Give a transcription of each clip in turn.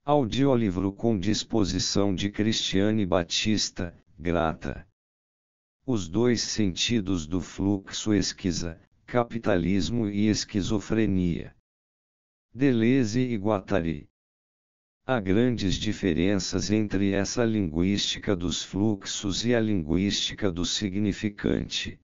Audiolivro com disposição de Cristiane Batista, grata. Os dois sentidos do fluxo esquiza, capitalismo e esquizofrenia. Deleuze e Guattari. Há grandes diferenças entre essa linguística dos fluxos e a linguística do significante.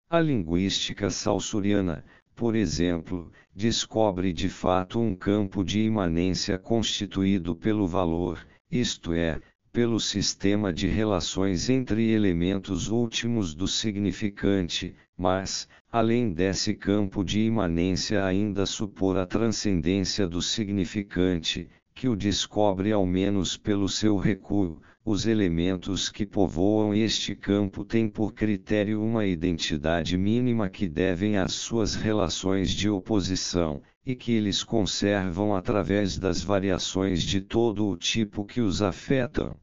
A linguística saussuriana, por exemplo, descobre de fato um campo de imanência constituído pelo valor, isto é, pelo sistema de relações entre elementos últimos do significante, mas, além desse campo de imanência ainda supor a transcendência do significante, que o descobre ao menos pelo seu recuo. Os elementos que povoam este campo têm por critério uma identidade mínima que devem às suas relações de oposição, e que eles conservam através das variações de todo o tipo que os afetam.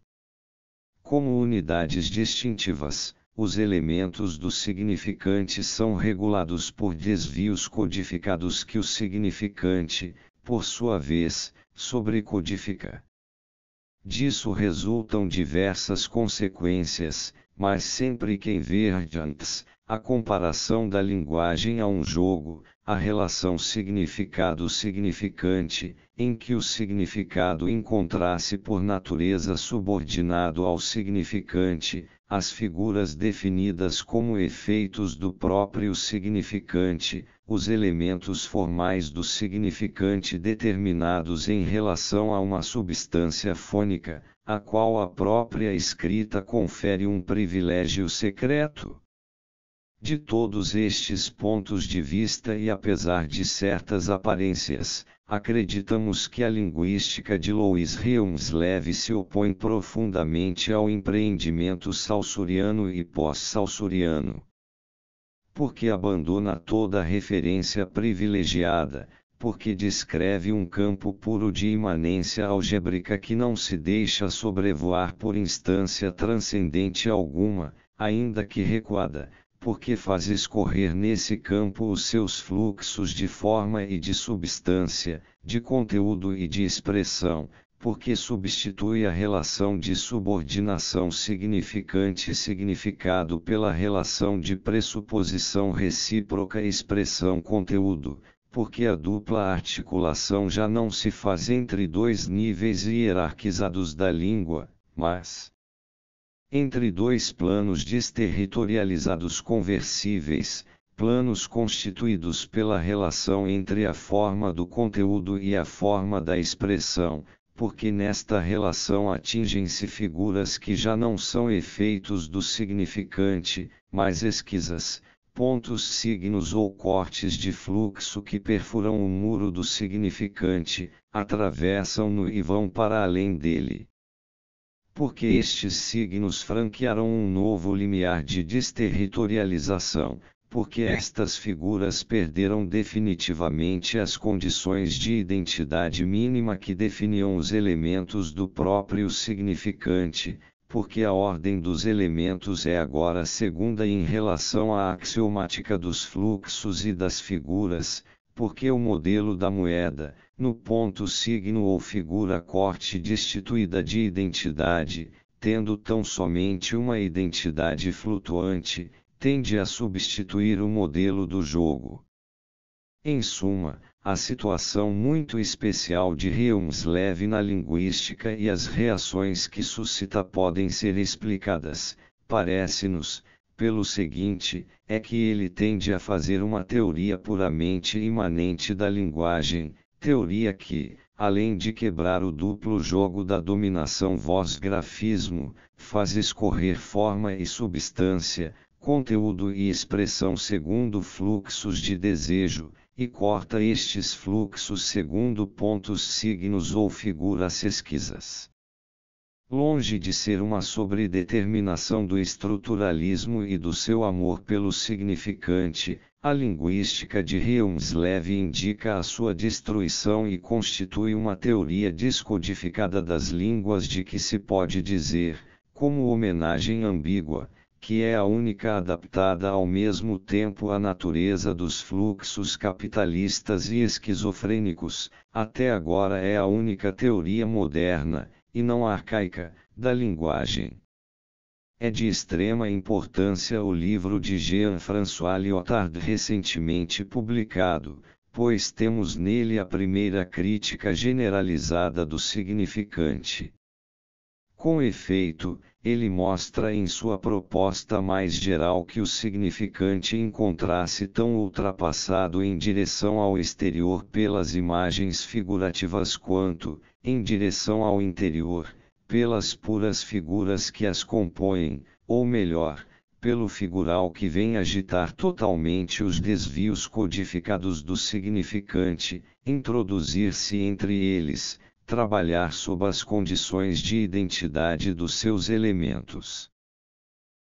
Como unidades distintivas, os elementos do significante são regulados por desvios codificados que o significante, por sua vez, sobrecodifica. Disso resultam diversas consequências, mas sempre convergentes: a comparação da linguagem a um jogo, a relação significado-significante, em que o significado encontra-se por natureza subordinado ao significante, as figuras definidas como efeitos do próprio significante, os elementos formais do significante determinados em relação a uma substância fônica, a qual a própria escrita confere um privilégio secreto. De todos estes pontos de vista e apesar de certas aparências, acreditamos que a linguística de Louis Hjelmslev se opõe profundamente ao empreendimento saussuriano e pós-saussuriano. Porque abandona toda referência privilegiada, porque descreve um campo puro de imanência algébrica que não se deixa sobrevoar por instância transcendente alguma, ainda que recuada, porque faz escorrer nesse campo os seus fluxos de forma e de substância, de conteúdo e de expressão, porque substitui a relação de subordinação significante-significado pela relação de pressuposição recíproca expressão-conteúdo, porque a dupla articulação já não se faz entre dois níveis hierarquizados da língua, mas entre dois planos desterritorializados conversíveis, planos constituídos pela relação entre a forma do conteúdo e a forma da expressão, porque nesta relação atingem-se figuras que já não são efeitos do significante, mas esquizas, pontos signos ou cortes de fluxo que perfuram o muro do significante, atravessam-no e vão para além dele. Porque estes signos franquearam um novo limiar de desterritorialização, porque estas figuras perderam definitivamente as condições de identidade mínima que definiam os elementos do próprio significante, porque a ordem dos elementos é agora segunda em relação à axiomática dos fluxos e das figuras, porque o modelo da moeda, no ponto signo ou figura corte destituída de identidade, tendo tão somente uma identidade flutuante, tende a substituir o modelo do jogo. Em suma, a situação muito especial de Hjelmslev na linguística e as reações que suscita podem ser explicadas, parece-nos, pelo seguinte, é que ele tende a fazer uma teoria puramente imanente da linguagem, teoria que, além de quebrar o duplo jogo da dominação voz-grafismo, faz escorrer forma e substância, conteúdo e expressão segundo fluxos de desejo, e corta estes fluxos segundo pontos signos ou figuras esquisas. Longe de ser uma sobredeterminação do estruturalismo e do seu amor pelo significante, a linguística de Hjelmslev indica a sua destruição e constitui uma teoria descodificada das línguas de que se pode dizer, como homenagem ambígua, que é a única adaptada ao mesmo tempo à natureza dos fluxos capitalistas e esquizofrênicos, até agora é a única teoria moderna, e não arcaica, da linguagem. É de extrema importância o livro de Jean-François Lyotard recentemente publicado, pois temos nele a primeira crítica generalizada do significante. Com efeito, ele mostra em sua proposta mais geral que o significante encontra-se tão ultrapassado em direção ao exterior pelas imagens figurativas quanto, em direção ao interior, pelas puras figuras que as compõem, ou melhor, pelo figural que vem agitar totalmente os desvios codificados do significante, introduzir-se entre eles, trabalhar sob as condições de identidade dos seus elementos.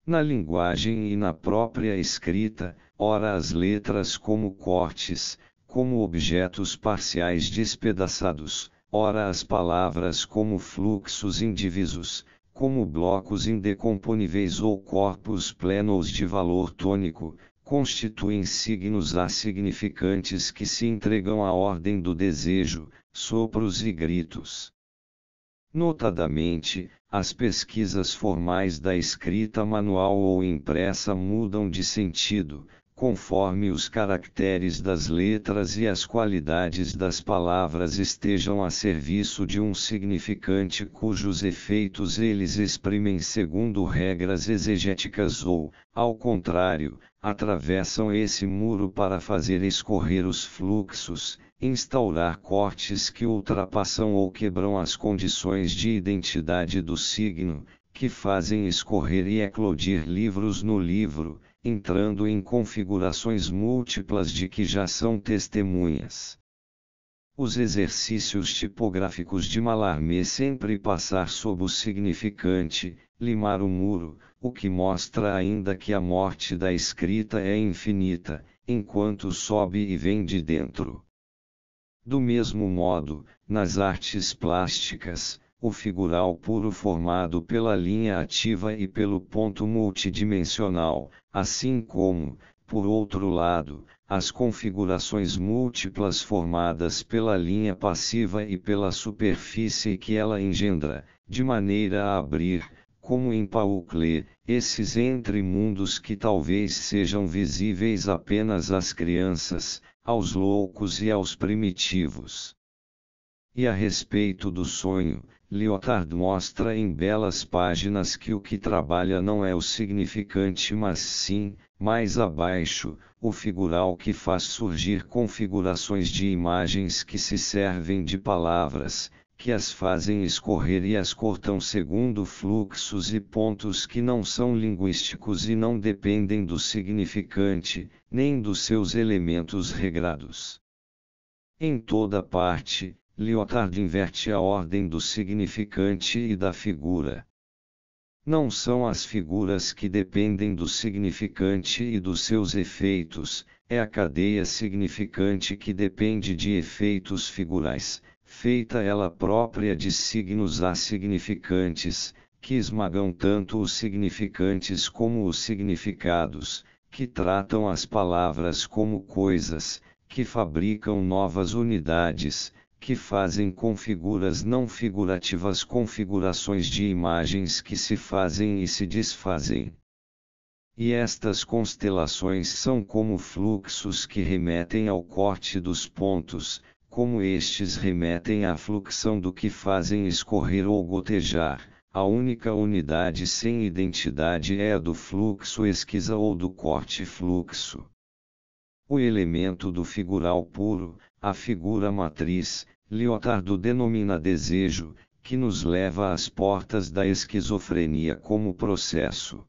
Na linguagem e na própria escrita, ora as letras como cortes, como objetos parciais despedaçados, ora as palavras como fluxos indivisos, como blocos indecomponíveis ou corpos plenos de valor tônico, constituem signos assignificantes que se entregam à ordem do desejo, sopros e gritos. Notadamente, as pesquisas formais da escrita manual ou impressa mudam de sentido, conforme os caracteres das letras e as qualidades das palavras estejam a serviço de um significante cujos efeitos eles exprimem segundo regras exegéticas ou, ao contrário, atravessam esse muro para fazer escorrer os fluxos, instaurar cortes que ultrapassam ou quebram as condições de identidade do signo, que fazem escorrer e eclodir livros no livro, entrando em configurações múltiplas de que já são testemunhas. Os exercícios tipográficos de Mallarmé sempre passar sob o significante, limar o muro, o que mostra ainda que a morte da escrita é infinita, enquanto sobe e vem de dentro. Do mesmo modo, nas artes plásticas, o figural puro formado pela linha ativa e pelo ponto multidimensional, assim como, por outro lado, as configurações múltiplas formadas pela linha passiva e pela superfície que ela engendra, de maneira a abrir, como em Pauclé, esses entre-mundos que talvez sejam visíveis apenas às crianças, aos loucos e aos primitivos. E a respeito do sonho, Lyotard mostra em belas páginas que o que trabalha não é o significante mas sim, mais abaixo, o figural que faz surgir configurações de imagens que se servem de palavras, que as fazem escorrer e as cortam segundo fluxos e pontos que não são linguísticos e não dependem do significante, nem dos seus elementos regrados. Em toda parte, Lyotard inverte a ordem do significante e da figura. Não são as figuras que dependem do significante e dos seus efeitos, é a cadeia significante que depende de efeitos figurais, feita ela própria de signos assignificantes, que esmagam tanto os significantes como os significados, que tratam as palavras como coisas, que fabricam novas unidades, que fazem com figuras não figurativas configurações de imagens que se fazem e se desfazem. E estas constelações são como fluxos que remetem ao corte dos pontos, como estes remetem à fluxão do que fazem escorrer ou gotejar. A única unidade sem identidade é a do fluxo esquiza ou do corte fluxo. O elemento do figural puro, a figura matriz, Lyotard denomina desejo, que nos leva às portas da esquizofrenia como processo.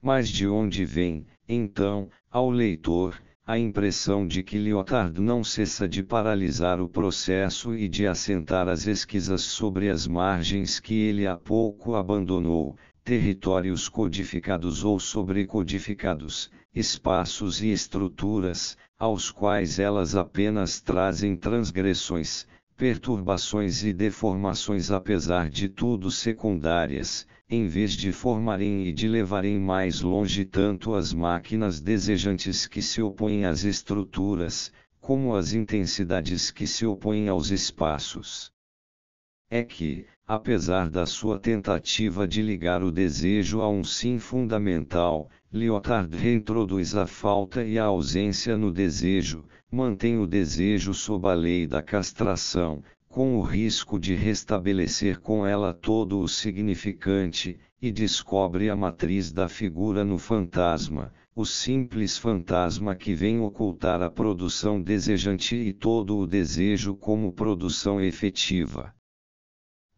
Mas de onde vem, então, ao leitor, a impressão de que Lyotard não cessa de paralisar o processo e de assentar as esquizas sobre as margens que ele há pouco abandonou, territórios codificados ou sobrecodificados, espaços e estruturas, aos quais elas apenas trazem transgressões, perturbações e deformações apesar de tudo secundárias, em vez de formarem e de levarem mais longe tanto as máquinas desejantes que se opõem às estruturas, como as intensidades que se opõem aos espaços. É que, apesar da sua tentativa de ligar o desejo a um sim fundamental, Lyotard reintroduz a falta e a ausência no desejo, mantém o desejo sob a lei da castração, com o risco de restabelecer com ela todo o significante, e descobre a matriz da figura no fantasma, o simples fantasma que vem ocultar a produção desejante e todo o desejo como produção efetiva.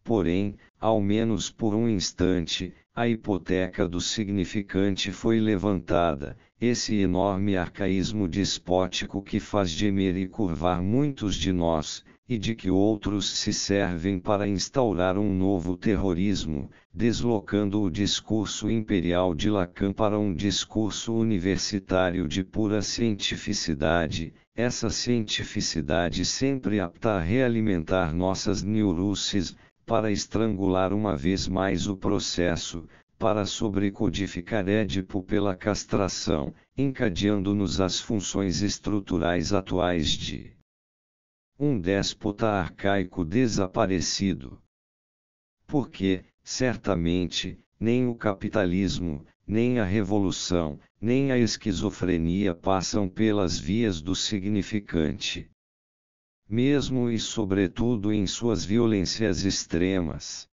Porém, ao menos por um instante, a hipoteca do significante foi levantada, esse enorme arcaísmo despótico que faz gemer e curvar muitos de nós, e de que outros se servem para instaurar um novo terrorismo, deslocando o discurso imperial de Lacan para um discurso universitário de pura cientificidade, essa cientificidade sempre apta a realimentar nossas neuroses, para estrangular uma vez mais o processo, para sobrecodificar Édipo pela castração, encadeando-nos as funções estruturais atuais de um déspota arcaico desaparecido. Porque, certamente, nem o capitalismo, nem a revolução, nem a esquizofrenia passam pelas vias do significante. Mesmo e sobretudo em suas violências extremas.